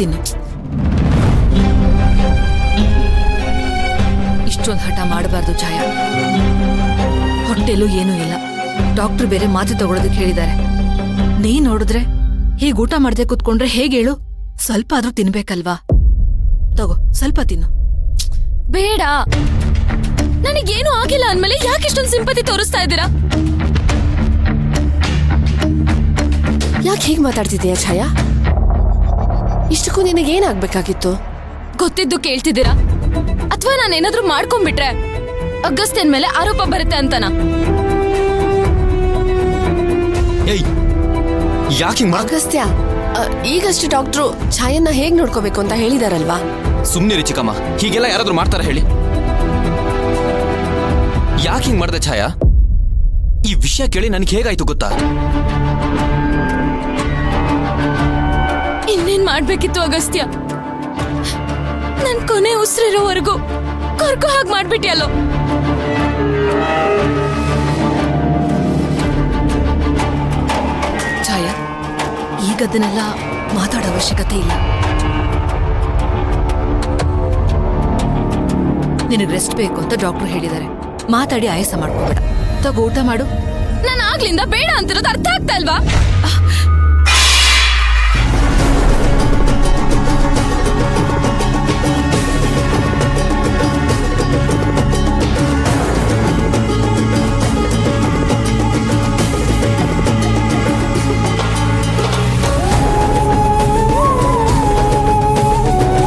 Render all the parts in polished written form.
ತಿನ್ನು. ಇಷ್ಟೊಂದು ಹಠ ಮಾಡಬಾರ್ದು ಛಾಯಾ. ಹೊಟ್ಟೆಲೂ ಏನೂ ಇಲ್ಲ. ಡಾಕ್ಟರ್ ಬೇರೆ ಮಾತ್ರೆ ತಗೊಳೋದಕ್ಕೆ ಹೇಳಿದ್ದಾರೆ. ನೀ ನೋಡಿದ್ರೆ ಹೀಗೆ ಊಟ ಮಾಡದೆ ಕೂತ್ಕೊಂಡ್ರೆ ಹೇಗೆ ಹೇಳು? ಸ್ವಲ್ಪ ಆದ್ರೂ ತಿನ್ಬೇಕಲ್ವಾ? ತಗೋ, ಸ್ವಲ್ಪ ತಿನ್ನು. ಬೇಡ, ನನಗೇನು ಆಗಿಲ್ಲ ಅಂದ್ಮೇಲೆ ಯಾಕೆ ಇಷ್ಟೊಂದು ಸಿಂಪತಿ ತೋರಿಸ್ತಾ ಇದ್ದೀರಾ? ಯಾಕೆ ಹೀಗೆ ಮಾತಾಡ್ತಿದ್ದೀಯಾ ಛಾಯಾ? ಇಷ್ಟಕ್ಕೂ ನಿನಗೇನಾಗ್ಬೇಕಾಗಿತ್ತು? ಗೊತ್ತಿದ್ದು ಕೇಳ್ತಿದ್ದೀರಾ ಅಥವಾ ನಾನೇನಾದ್ರೂ ಮಾಡ್ಕೊಂಡ್ಬಿಟ್ರೆ ಅಗಸ್ತ್ಯನ್ ಮೇಲೆ ಆರೋಪ ಬರುತ್ತೆ ಅಂತನಾ? ಏಯ್, ಯಾಕೆ ಹಿಂಗ್ ಅಗಸ್ತ್ಯ, ಈಗಷ್ಟು ಡಾಕ್ಟ್ರು ಛಾಯನ್ನ ಹೇಗ್ ನೋಡ್ಕೋಬೇಕು ಅಂತ ಹೇಳಿದಾರಲ್ವಾ? ಸುಮ್ನಿರಿ ಚಿಕ್ಕಮ್ಮ, ಹೀಗೆಲ್ಲ ಯಾರಾದ್ರೂ ಮಾಡ್ತಾರ ಹೇಳಿ? ಯಾಕೆ ಹಿಂಗ್ ಮಾಡ್ದೆ ಛಾಯಾ? ಈ ವಿಷಯ ಕೇಳಿ ನನಗೆ ಹೇಗಾಯ್ತು ಗೊತ್ತಾ? ಇನ್ನೇನ್ ಮಾಡ್ಬೇಕಿತ್ತು ಅಗಸ್ತ್ಯ? ನನ್ ಕೊನೆ ಉಸಿರಿರೋವರೆಗೂ ಕರ್ಕೋ ಹಾಗೆ ಮಾಡ್ಬಿಟ್ಟಿಯಲ್ಲೋ. ಛಾಯಾ, ಈಗದನ್ನೆಲ್ಲ ಮಾತಾಡೋ ಅವಶ್ಯಕತೆ ಇಲ್ಲ. ನಿನಗೆ ರೆಸ್ಟ್ ಬೇಕು ಅಂತ ಡಾಕ್ಟರ್ ಹೇಳಿದ್ದಾರೆ. ಮಾತಾಡಿ ಆಯಾಸ ಮಾಡ್ಕೋಬೇಡ. ತಗೋ, ಊಟ ಮಾಡು. ನಾನು ಆಗ್ಲಿಂದ ಬೇಡ ಅಂತಿರೋದು ಅರ್ಥ ಆಗ್ತಾ ಇಲ್ವಾ?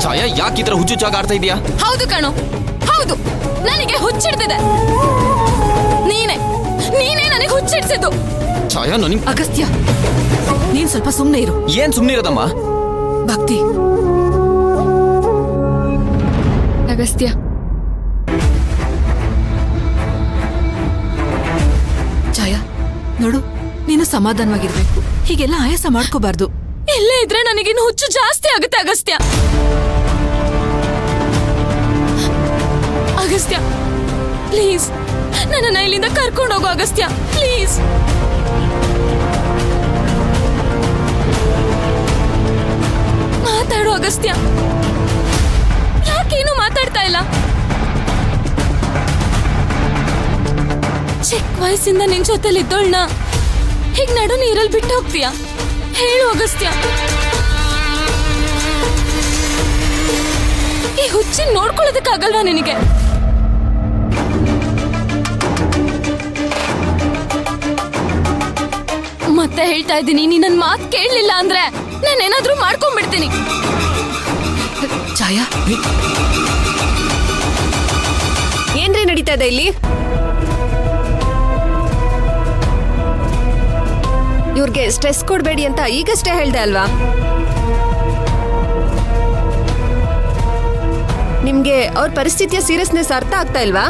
ಛಾಯಾ, ಯಾಕೆ ಈ ತರ ಹುಚ್ಚುಚ್ಚಾಗ ಆಡ್ತಾ ಇದೀಯಾ? ಹೌದು ಕಣೋ, ಹೌದು, ನನಗೆ ಹುಚ್ಚಿಡ್ತಿದೆ. ನೀನೇ ನನಗೆ ಹುಚ್ಚಿಡ್ಸಿದ್ದು. ಛಾಯಾ, ನನಗೆ ಅಗಸ್ತ್ಯ, ನೀನ್ ಸ್ವಲ್ಪ ಸುಮ್ಮನೆ ಇರು. ಏನ್ ಸುಮ್ನಿರೋದಮ್ಮ? ಭಕ್ತಿ, ಅಗಸ್ತ್ಯ, ಛಾಯಾ ನೋಡು, ನೀನು ಸಮಾಧಾನವಾಗಿರ್ಬೇಕು. ಹೀಗೆಲ್ಲ ಆಯಾಸ ಮಾಡ್ಕೋಬಾರ್ದು. ಇಲ್ಲೇ ಇದ್ರೆ ನನಗಿನ್ನು ಹುಚ್ಚು ಜಾಸ್ತಿ ಆಗುತ್ತೆ ಅಗಸ್ತ್ಯ. ಅಗಸ್ತ್ಯ, ಪ್ಲೀಸ್ ನನ್ನನ್ನ ಇಲ್ಲಿಂದ ಕರ್ಕೊಂಡು ಹೋಗು ಅಗಸ್ತ್ಯ, ಪ್ಲೀಸ್. ಮಾತಾಡು ಅಗಸ್ತ್ಯ, ಯಾಕೇನು ಮಾತಾಡ್ತಾ ಇಲ್ಲ? ಚಿಕ್ಕ ವಯಸ್ಸಿಂದ ನಿನ್ ಜೊತೆಲಿದ್ದೋಳ್ನ ಹೀಗ್ ನಡು ನೀರಲ್ಲಿ ಬಿಟ್ಟು ಹೋಗ್ತೀಯಾ? ಹೇಳು ಅಗಸ್ತ್ಯ. ಈ ಹುಚ್ಚಿನ ನೋಡ್ಕೊಳ್ಳೋದಕ್ಕಾಗಲ್ವಾ ನಿನಗೆ? ಮತ್ತೆ ಹೇಳ್ತಾ ಇದ್ದೀನಿ, ನೀ ನನ್ ಮಾತು ಕೇಳಲಿಲ್ಲ ಅಂದ್ರೆ ನಾನೇನಾದ್ರೂ ಮಾಡ್ಕೊಂಡ್ಬಿಡ್ತೀನಿ. ಛಾಯಾ, ಏನ್ರಿ ನಡೀತಾ ಇದೆ ಇಲ್ಲಿ? ಇವ್ರಿಗೆ ಸ್ಟ್ರೆಸ್ ಕೊಡ್ಬೇಡಿ ಅಂತ ಈಗಷ್ಟೇ ಹೇಳ್ದೆ ಅಲ್ವಾ? ನಿಮ್ಗೆ ಅವ್ರ ಪರಿಸ್ಥಿತಿಯ ಸೀರಿಯಸ್ನೆಸ್ ಅರ್ಥ ಆಗ್ತಾ ಇಲ್ವಾ?